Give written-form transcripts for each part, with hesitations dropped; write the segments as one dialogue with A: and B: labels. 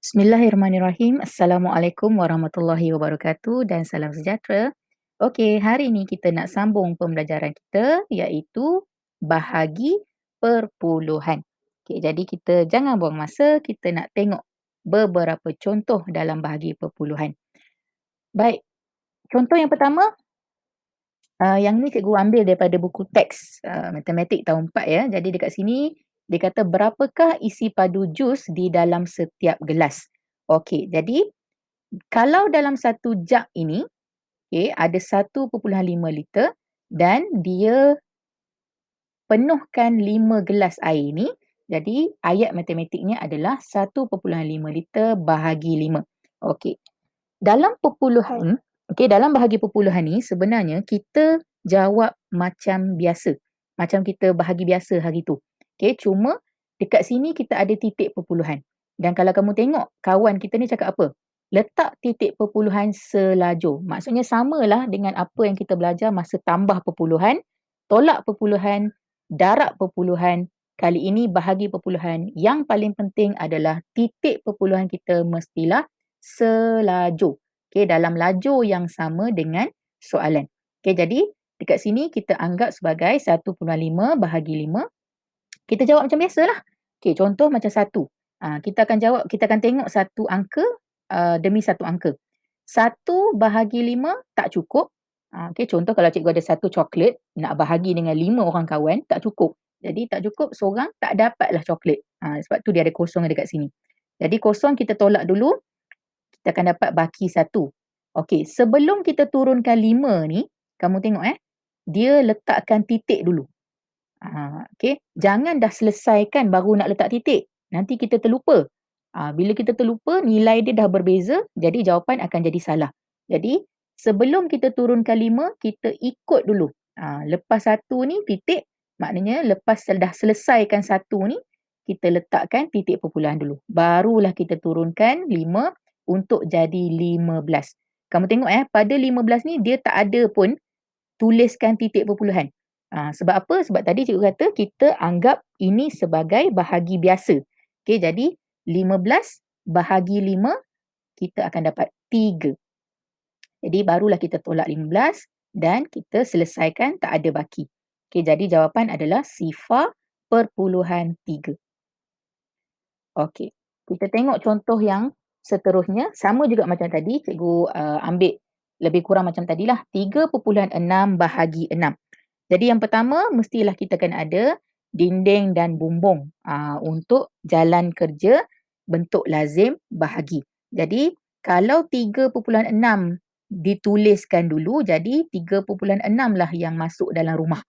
A: Bismillahirrahmanirrahim. Assalamualaikum warahmatullahi wabarakatuh dan salam sejahtera. Okey, hari ini kita nak sambung pembelajaran kita iaitu bahagi perpuluhan. Okey, jadi kita jangan buang masa, kita nak tengok beberapa contoh dalam bahagi perpuluhan. Baik, contoh yang pertama, yang ni cikgu ambil daripada buku teks matematik tahun 4 ya. Jadi dekat sini dia kata berapakah isi padu jus di dalam setiap gelas. Okey, jadi kalau dalam satu jug ini, okey, ada 1.5 liter dan dia penuhkan 5 gelas air ni, jadi ayat matematiknya adalah 1.5 liter bahagi 5. Okey. Dalam perpuluhan, okey, dalam bahagi perpuluhan ni sebenarnya kita jawab macam biasa. Macam kita bahagi biasa hari tu. Okey, cuma dekat sini kita ada titik perpuluhan. Dan kalau kamu tengok kawan kita ni cakap apa? Letak titik perpuluhan selajur. Maksudnya samalah dengan apa yang kita belajar masa tambah perpuluhan, tolak perpuluhan, darab perpuluhan. Kali ini bahagi perpuluhan. Yang paling penting adalah titik perpuluhan kita mestilah selajur. Okey, dalam lajur yang sama dengan soalan. Okey, jadi dekat sini kita anggap sebagai 1.5 bahagi 5. Kita jawab macam biasalah. Okey, contoh macam 1. Kita akan jawab, kita akan tengok satu angka demi satu angka. 1 bahagi 5 tak cukup. Okey, contoh kalau cikgu ada satu coklat, nak bahagi dengan 5 orang kawan, tak cukup. Jadi tak cukup, seorang tak dapatlah coklat. Sebab tu dia ada kosong dekat sini. Jadi kosong kita tolak dulu, kita akan dapat baki 1. Okey, sebelum kita turunkan 5 ni, kamu tengok dia letakkan titik dulu. Okey, jangan dah selesaikan baru nak letak titik. Nanti kita terlupa. Bila kita terlupa, nilai dia dah berbeza, jadi jawapan akan jadi salah. Jadi, sebelum kita turunkan 5, kita ikut dulu. Lepas 1 ni titik, maknanya lepas dah selesaikan 1 ni, kita letakkan titik perpuluhan dulu. Barulah kita turunkan 5 untuk jadi 15. Kamu tengok pada 15 ni dia tak ada pun tuliskan titik perpuluhan. Sebab apa? Sebab tadi cikgu kata kita anggap ini sebagai bahagi biasa. Okey, jadi 15 bahagi 5 kita akan dapat 3. Jadi barulah kita tolak 15 dan kita selesaikan tak ada baki. Okey, jadi jawapan adalah sifar perpuluhan 3. Okey, kita tengok contoh yang seterusnya. Sama juga macam tadi, cikgu ambil lebih kurang macam tadilah. 3.6 bahagi 6. Jadi yang pertama, mestilah kita kena ada dinding dan bumbung untuk jalan kerja bentuk lazim bahagi. Jadi, kalau 3.6 dituliskan dulu, jadi 3.6 lah yang masuk dalam rumah.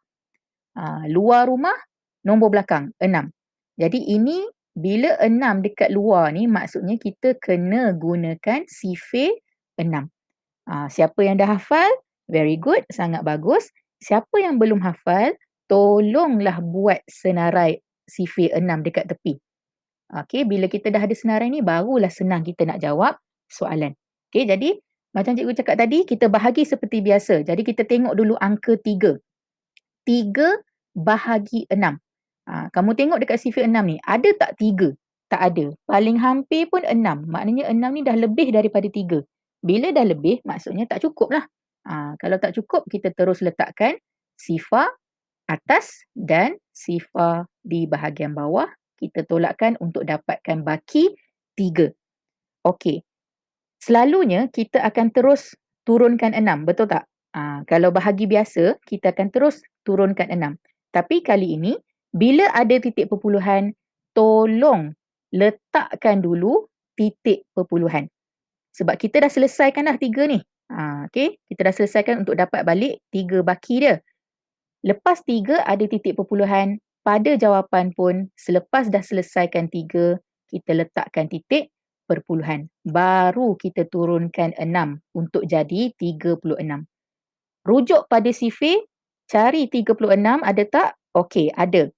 A: Luar rumah, nombor belakang, 6. Jadi ini bila 6 dekat luar ni maksudnya kita kena gunakan sifir 6. Siapa yang dah hafal? Very good, sangat bagus. Siapa yang belum hafal, tolonglah buat senarai sifir 6 dekat tepi. Okey, bila kita dah ada senarai ni barulah senang kita nak jawab soalan. Okey, jadi macam cikgu cakap tadi, kita bahagi seperti biasa. Jadi kita tengok dulu angka 3. 3 bahagi 6. Kamu tengok dekat sifir 6 ni, ada tak 3? Tak ada. Paling hampir pun 6. Maknanya 6 ni dah lebih daripada 3. Bila dah lebih, maksudnya tak cukup lah. Kalau tak cukup, kita terus letakkan sifar atas dan sifar di bahagian bawah. Kita tolakkan untuk dapatkan baki 3. Okey. Selalunya kita akan terus turunkan 6, betul tak? Kalau bahagi biasa, kita akan terus turunkan 6. Tapi kali ini, bila ada titik perpuluhan, tolong letakkan dulu titik perpuluhan. Sebab kita dah selesaikan dah 3 ni. Okay? Kita dah selesaikan untuk dapat balik 3 baki dia. Lepas 3 ada titik perpuluhan, pada jawapan pun selepas dah selesaikan 3, kita letakkan titik perpuluhan. Baru kita turunkan 6 untuk jadi 36. Rujuk pada sifir, cari 36 ada tak? Okey, ada.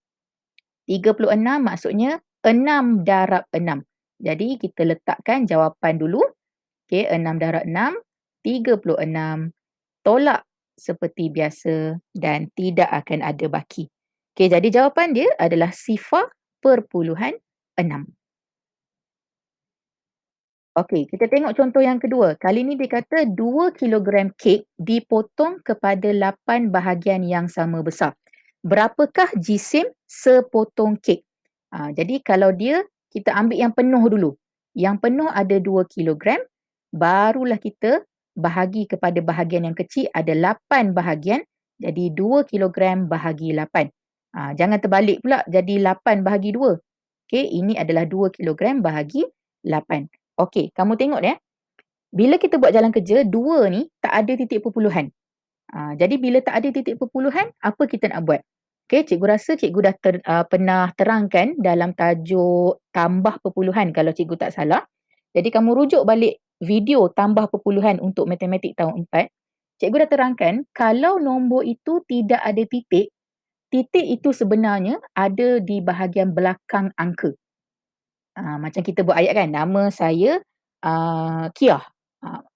A: 36 maksudnya 6 darab 6. Jadi kita letakkan jawapan dulu. Okey, 6 darab 6, 36. Tolak seperti biasa dan tidak akan ada baki. Okey, jadi jawapan dia adalah sifar perpuluhan 6. Okey, kita tengok contoh yang kedua. Kali ni dia kata 2 kilogram kek dipotong kepada 8 bahagian yang sama besar. Berapakah jisim sepotong kek? Jadi kalau dia, kita ambil yang penuh dulu. Yang penuh ada 2 kilogram, barulah kita bahagi kepada bahagian yang kecil ada 8 bahagian, jadi 2 kilogram bahagi 8. Jangan terbalik pula jadi 8 bahagi 2. Okey, ini adalah 2 kilogram bahagi 8. Okey, kamu tengok ya. Bila kita buat jalan kerja, 2 ni tak ada titik perpuluhan. Jadi bila tak ada titik perpuluhan, apa kita nak buat? Okey, cikgu rasa cikgu dah pernah terangkan dalam tajuk tambah perpuluhan kalau cikgu tak salah. Jadi kamu rujuk balik video tambah perpuluhan untuk matematik tahun 4. Cikgu dah terangkan kalau nombor itu tidak ada titik, titik itu sebenarnya ada di bahagian belakang angka. Macam kita buat ayat kan, nama saya Kia,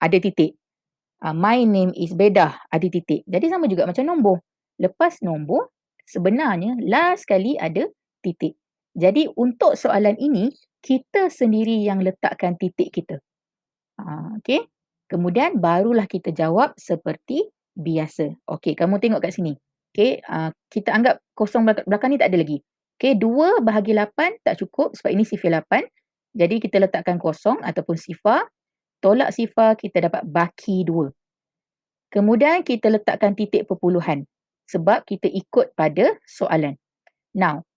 A: ada titik. My name is Bedah, ada titik. Jadi sama juga macam nombor. Lepas nombor, sebenarnya last sekali ada titik. Jadi untuk soalan ini, kita sendiri yang letakkan titik kita. Okey. Kemudian barulah kita jawab seperti biasa. Okey, kamu tengok kat sini. Okey, kita anggap kosong belakang ni tak ada lagi. Okey, 2 bahagi 8 tak cukup sebab ini sifar 8. Jadi kita letakkan kosong ataupun sifar. Tolak sifar, kita dapat baki 2. Kemudian kita letakkan titik perpuluhan sebab kita ikut pada soalan. Now,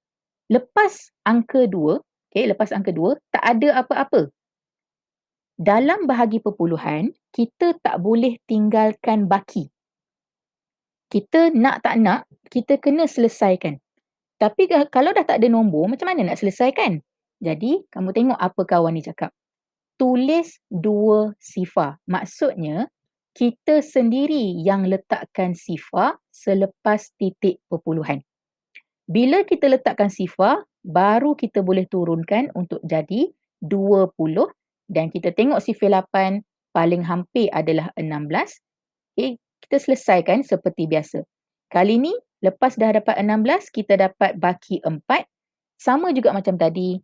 A: lepas angka 2, okey, lepas angka 2, tak ada apa-apa. Dalam bahagi perpuluhan, kita tak boleh tinggalkan baki. Kita nak tak nak, kita kena selesaikan. Tapi kalau dah tak ada nombor, macam mana nak selesaikan? Jadi, kamu tengok apa kawan ni cakap. Tulis 2 sifar. Maksudnya, kita sendiri yang letakkan sifar selepas titik perpuluhan. Bila kita letakkan sifar, baru kita boleh turunkan untuk jadi 20 dan kita tengok sifar 8 paling hampir adalah 16. Okay, kita selesaikan seperti biasa. Kali ni, lepas dah dapat 16, kita dapat baki 4. Sama juga macam tadi,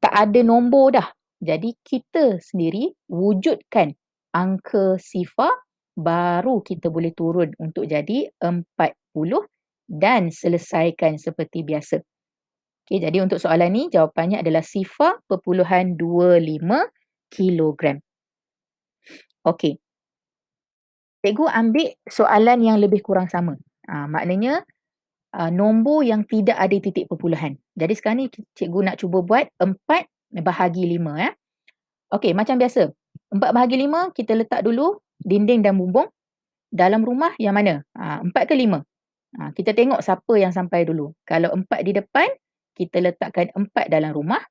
A: tak ada nombor dah. Jadi kita sendiri wujudkan angka sifar, baru kita boleh turun untuk jadi 40 dan selesaikan seperti biasa. Okey, jadi untuk soalan ni jawapannya adalah sifar perpuluhan 25 kilogram. Okey. Cikgu ambil soalan yang lebih kurang sama. Maknanya nombor yang tidak ada titik perpuluhan. Jadi sekarang ni cikgu nak cuba buat 4 bahagi 5 ya. Okey, macam biasa. 4 bahagi 5 kita letak dulu dinding dan bumbung. Dalam rumah yang mana? 4 ke 5? Kita tengok siapa yang sampai dulu. Kalau 4 di depan, kita letakkan 4 dalam rumah.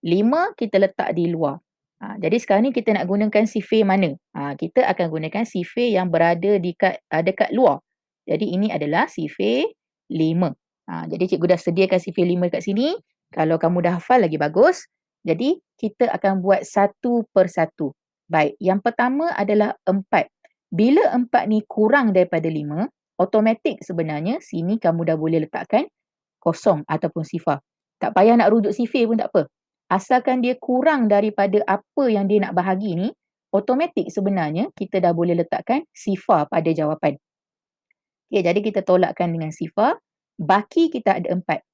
A: 5 kita letak di luar. Jadi sekarang ni kita nak gunakan sifir mana? Kita akan gunakan sifir yang berada dekat luar. Jadi ini adalah sifir 5. Jadi cikgu dah sediakan sifir 5 kat sini. Kalau kamu dah hafal lagi bagus. Jadi kita akan buat satu persatu. Baik, yang pertama adalah 4. Bila 4 ni kurang daripada 5, automatik sebenarnya sini kamu dah boleh letakkan kosong ataupun sifar. Tak payah nak rujuk sifir pun tak apa. Asalkan dia kurang daripada apa yang dia nak bahagi ni, automatik sebenarnya kita dah boleh letakkan sifar pada jawapan. Okay, jadi kita tolakkan dengan sifar. Baki kita ada 4.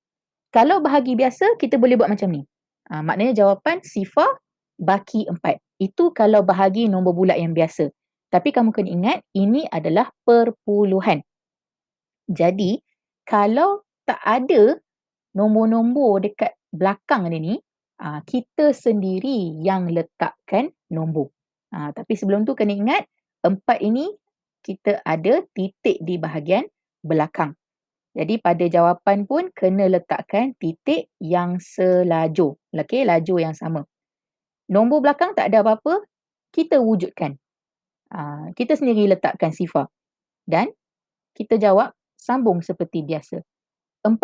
A: Kalau bahagi biasa, kita boleh buat macam ni. Maknanya jawapan sifar baki 4. Itu kalau bahagi nombor bulat yang biasa. Tapi kamu kena ingat, ini adalah perpuluhan. Jadi, kalau tak ada nombor-nombor dekat belakang dia ni, kita sendiri yang letakkan nombor. Tapi sebelum tu kena ingat, 4 ini kita ada titik di bahagian belakang. Jadi pada jawapan pun kena letakkan titik yang selajur. Okey, lajur yang sama. Nombor belakang tak ada apa-apa, kita wujudkan. Kita sendiri letakkan sifar. Dan kita jawab sambung seperti biasa. 40,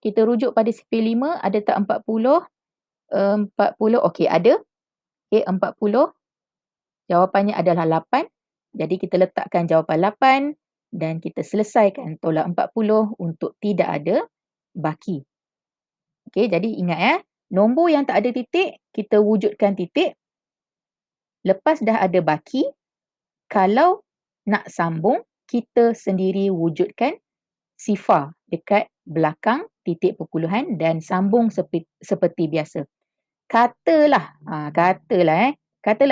A: kita rujuk pada sifir 5, ada tak 40? 40, okey ada. Okey, 40. Jawapannya adalah 8. Jadi kita letakkan jawapan 8 dan kita selesaikan tolak 40 untuk tidak ada baki. Okey, jadi ingat nombor yang tak ada titik, kita wujudkan titik. Lepas dah ada baki, kalau nak sambung, kita sendiri wujudkan sifar dekat belakang titik perpuluhan dan sambung seperti biasa. Katalah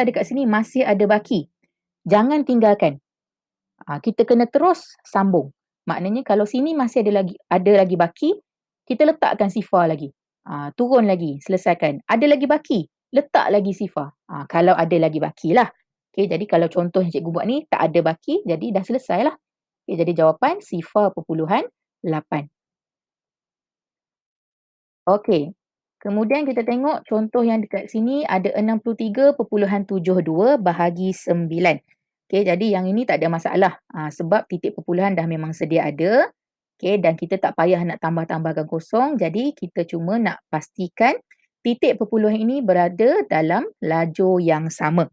A: dekat sini masih ada baki. Jangan tinggalkan. Kita kena terus sambung. Maknanya kalau sini masih ada lagi baki, kita letakkan sifar lagi. Turun lagi, selesaikan. Ada lagi baki, letak lagi sifar. Kalau ada lagi baki lah. Okay, jadi kalau contoh yang cikgu buat ni, tak ada baki, jadi dah selesai lah. Okay, jadi jawapan sifar perpuluhan 8. Okey. Kemudian kita tengok contoh yang dekat sini ada 63.72 bahagi 9. Okey, jadi yang ini tak ada masalah. Sebab titik perpuluhan dah memang sedia ada. Okey, dan kita tak payah nak tambah-tambahkan kosong. Jadi kita cuma nak pastikan titik perpuluhan ini berada dalam lajur yang sama.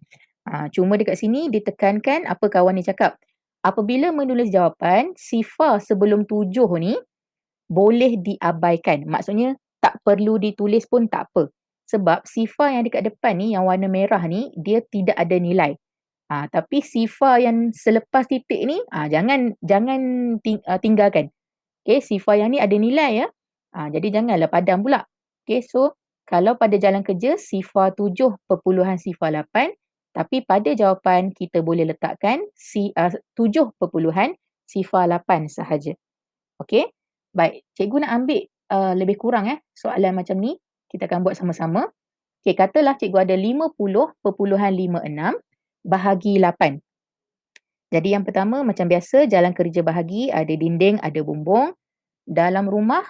A: Cuma dekat sini ditekankan apa kawan ni cakap. Apabila menulis jawapan, sifar sebelum 7 ni boleh diabaikan. Maksudnya tak perlu ditulis pun tak apa. Sebab sifar yang dekat depan ni, yang warna merah ni, dia tidak ada nilai. Tapi sifar yang selepas titik ni, jangan tinggalkan. Okay, sifar yang ni ada nilai ya. Jadi janganlah padam pula. Okay, so kalau pada jalan kerja sifar 7 perpuluhan sifar 8, tapi pada jawapan kita boleh letakkan 7 perpuluhan sifar 8 sahaja. Okey. Baik, cikgu nak ambil lebih kurang soalan macam ni. Kita akan buat sama-sama. Okey, katalah cikgu ada 50.56 bahagi 8. Jadi yang pertama macam biasa jalan kerja bahagi, ada dinding, ada bumbung. Dalam rumah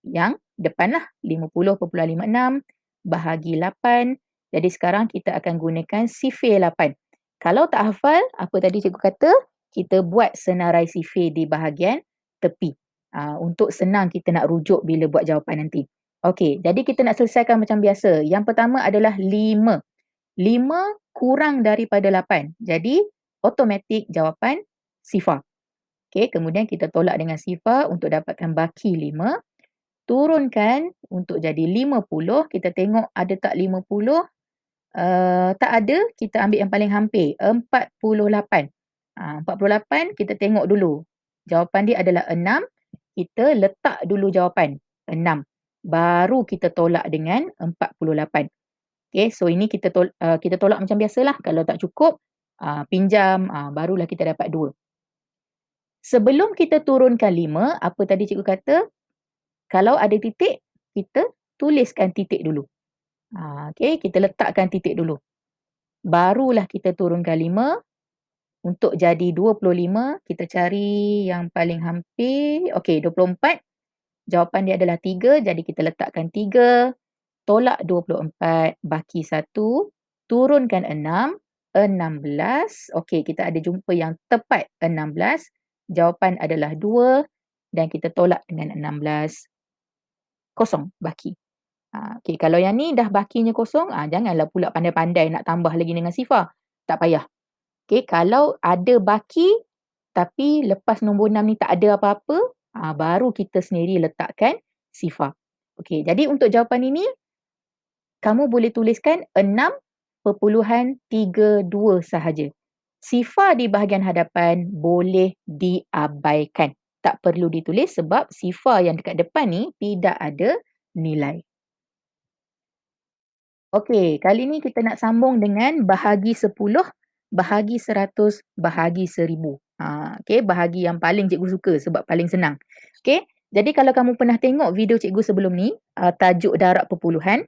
A: yang depan lah 50.56 bahagi 8. Jadi sekarang kita akan gunakan sifir 8. Kalau tak hafal, apa tadi cikgu kata, kita buat senarai sifir di bahagian tepi. Untuk senang kita nak rujuk bila buat jawapan nanti. Okey, jadi kita nak selesaikan macam biasa. Yang pertama adalah 5. 5 kurang daripada 8. Jadi, automatik jawapan sifar. Okey, kemudian kita tolak dengan sifar untuk dapatkan baki 5. Turunkan untuk jadi 50. Kita tengok ada tak 50? Tak ada, kita ambil yang paling hampir. 48. 48 kita tengok dulu. Jawapan dia adalah 6. Kita letak dulu jawapan 6. Baru kita tolak dengan 48. Okay, so ini kita tolak macam biasalah. Kalau tak cukup, pinjam, barulah kita dapat 2. Sebelum kita turunkan 5, apa tadi cikgu kata? Kalau ada titik, kita tuliskan titik dulu. Okay, kita letakkan titik dulu. Barulah kita turunkan 5. Untuk jadi 25, kita cari yang paling hampir. Okey, 24. Jawapan dia adalah 3. Jadi kita letakkan 3. Tolak 24. Baki 1. Turunkan 6. 16. Okey, kita ada jumpa yang tepat 16. Jawapan adalah 2. Dan kita tolak dengan 16. Kosong baki. Okey, kalau yang ni dah bakinya kosong, janganlah pula pandai-pandai nak tambah lagi dengan sifar. Tak payah. Okey, kalau ada baki tapi lepas nombor 6 ni tak ada apa-apa, baru kita sendiri letakkan sifar. Okey, jadi untuk jawapan ini, kamu boleh tuliskan 6.32 sahaja. Sifar di bahagian hadapan boleh diabaikan. Tak perlu ditulis sebab sifar yang dekat depan ni tidak ada nilai. Okey, kali ni kita nak sambung dengan bahagi 10, bahagi 100, bahagi 1000. Okey, bahagi yang paling cikgu suka sebab paling senang. Okey, jadi kalau kamu pernah tengok video cikgu sebelum ni, tajuk darab perpuluhan,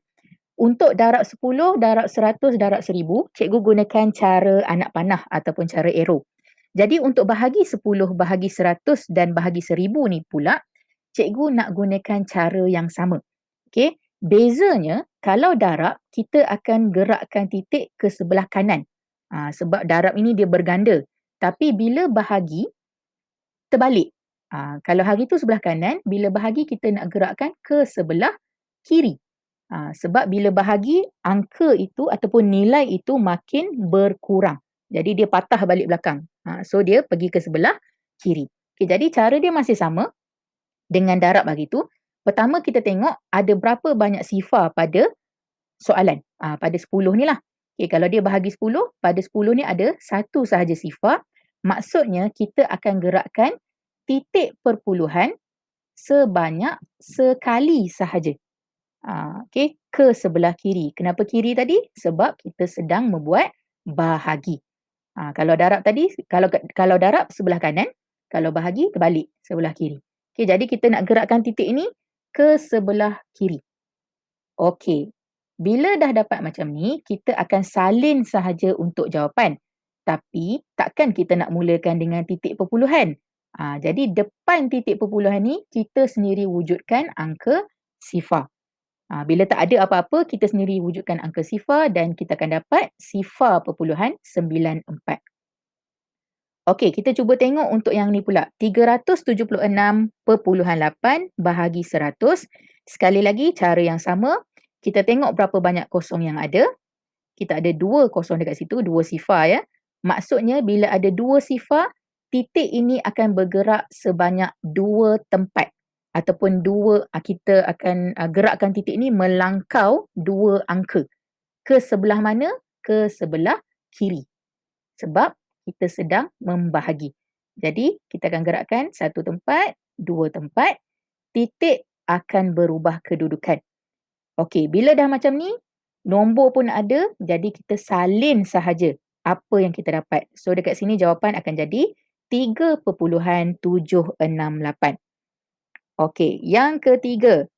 A: untuk darab 10, darab 100, darab 1000, cikgu gunakan cara anak panah ataupun cara arrow. Jadi untuk bahagi 10, bahagi 100 dan bahagi 1000 ni pula, cikgu nak gunakan cara yang sama. Okey, bezanya kalau darab, kita akan gerakkan titik ke sebelah kanan. Sebab darab ini dia berganda. Tapi bila bahagi, terbalik. Kalau hari tu sebelah kanan, bila bahagi kita nak gerakkan ke sebelah kiri. Sebab bila bahagi, angka itu ataupun nilai itu makin berkurang. Jadi dia patah balik belakang. So dia pergi ke sebelah kiri. Okay, jadi cara dia masih sama dengan darab hari tu. Pertama kita tengok ada berapa banyak sifar pada soalan. Pada 10 ni lah. Okey, kalau dia bahagi 10, pada 10 ni ada satu sahaja sifar, maksudnya kita akan gerakkan titik perpuluhan sebanyak sekali sahaja. Okey, ke sebelah kiri. Kenapa kiri tadi? Sebab kita sedang membuat bahagi. Kalau darab tadi, kalau darab sebelah kanan, kalau bahagi terbalik, sebelah kiri. Okey, jadi kita nak gerakkan titik ini ke sebelah kiri. Okey, bila dah dapat macam ni, kita akan salin sahaja untuk jawapan. Tapi takkan kita nak mulakan dengan titik perpuluhan. Jadi depan titik perpuluhan ni, kita sendiri wujudkan angka sifar. Bila tak ada apa-apa, kita sendiri wujudkan angka sifar dan kita akan dapat sifar perpuluhan 94. Okey, kita cuba tengok untuk yang ni pula. 376.8 bahagi 100. Sekali lagi, cara yang sama. Kita tengok berapa banyak kosong yang ada. Kita ada 2 kosong dekat situ, 2 sifar ya. Maksudnya bila ada 2 sifar, titik ini akan bergerak sebanyak 2 tempat. Ataupun kita akan gerakkan titik ini melangkau 2 angka. Ke sebelah mana? Ke sebelah kiri. Sebab kita sedang membahagi. Jadi, kita akan gerakkan 1 tempat, 2 tempat, titik akan berubah kedudukan. Okey, bila dah macam ni, nombor pun ada, jadi kita salin sahaja apa yang kita dapat. So, dekat sini jawapan akan jadi 3.768. Okey, yang ketiga.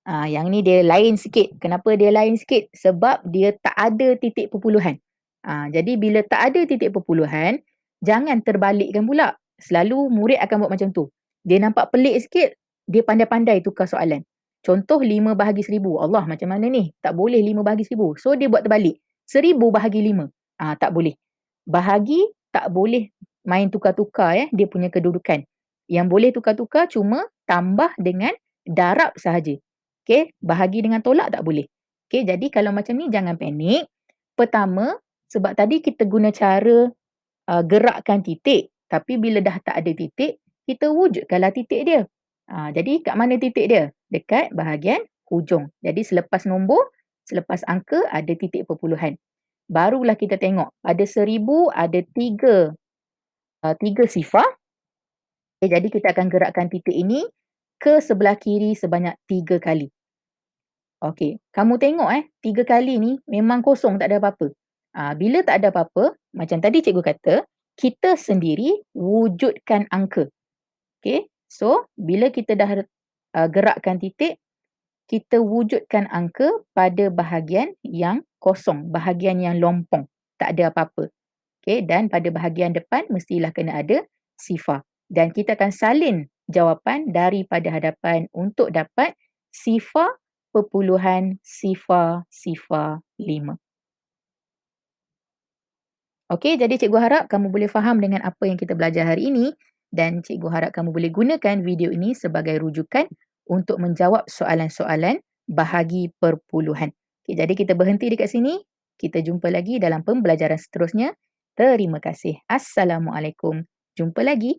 A: Yang ni dia lain sikit. Kenapa dia lain sikit? Sebab dia tak ada titik perpuluhan. Jadi bila tak ada titik perpuluhan, jangan terbalikkan pula. Selalu murid akan buat macam tu. Dia nampak pelik sikit, dia pandai-pandai tukar soalan. Contoh 5 bahagi 1000. Allah, macam mana ni? Tak boleh 5 bahagi 1000. So dia buat terbalik. 1000 bahagi 5. Tak boleh. Bahagi tak boleh main tukar-tukar dia punya kedudukan. Yang boleh tukar-tukar cuma tambah dengan darab sahaja. Okey, bahagi dengan tolak tak boleh. Okey, jadi kalau macam ni jangan panik. Pertama, sebab tadi kita guna cara gerakkan titik. Tapi bila dah tak ada titik, kita wujudkanlah titik dia. Jadi kat mana titik dia? Dekat bahagian hujung. Jadi selepas nombor, selepas angka ada titik perpuluhan. Barulah kita tengok. Pada 1000 ada 3 sifar. Okay, jadi kita akan gerakkan titik ini ke sebelah kiri sebanyak 3 kali. Okey, kamu tengok 3 kali ni memang kosong, tak ada apa-apa. Bila tak ada apa-apa, macam tadi cikgu kata, kita sendiri wujudkan angka. Okey, so bila kita dah gerakkan titik, kita wujudkan angka pada bahagian yang kosong, bahagian yang lompong. Tak ada apa-apa. Okey, dan pada bahagian depan mestilah kena ada sifar. Dan kita akan salin jawapan daripada hadapan untuk dapat sifar perpuluhan sifar 5. Okey, jadi cikgu harap kamu boleh faham dengan apa yang kita belajar hari ini dan cikgu harap kamu boleh gunakan video ini sebagai rujukan untuk menjawab soalan-soalan bahagi perpuluhan. Okey, jadi kita berhenti dekat sini. Kita jumpa lagi dalam pembelajaran seterusnya. Terima kasih. Assalamualaikum. Jumpa lagi.